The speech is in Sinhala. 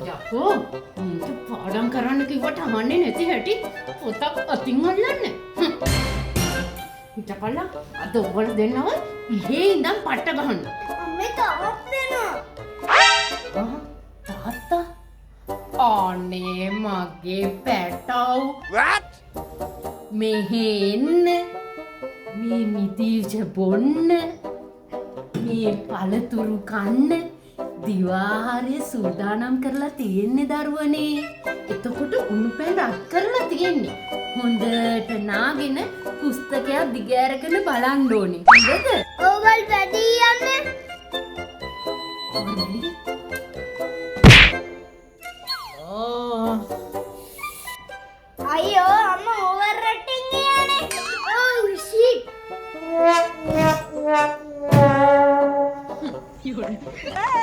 යකෝ මට පාඩම් කරන්න කිව්වට අහන්නේ නැති හැටි පොතක් අතින් අල්ලන්නේ. හිටපල්ලා අද ඔයගොල්ලෝ දෙන්නව ඉහේ ඉඳන් පට්ට ගහන්න. අම්මේ තාත් දෙනවා. තාත්තා අනේ මගේ පැටව්. What? මෙහෙ එන්න මේ මිදිජ බොන්න මේ පළතුරු කන්න දිවාහාරය සූදානම් කරලා තියෙන්නේ දරුවනේ. එතකොට උණු පැන් රත් කරලා තියෙන්නේ. හොඳට නාගෙන පුස්තකයක් දිග ඇරගෙන බලන්න ඕනේ. හොඳද? ඕවල් වැඩි යන්නේ. අයියෝ අම්මා ඕවර් රටින් ගියානේ. Oh shit. You're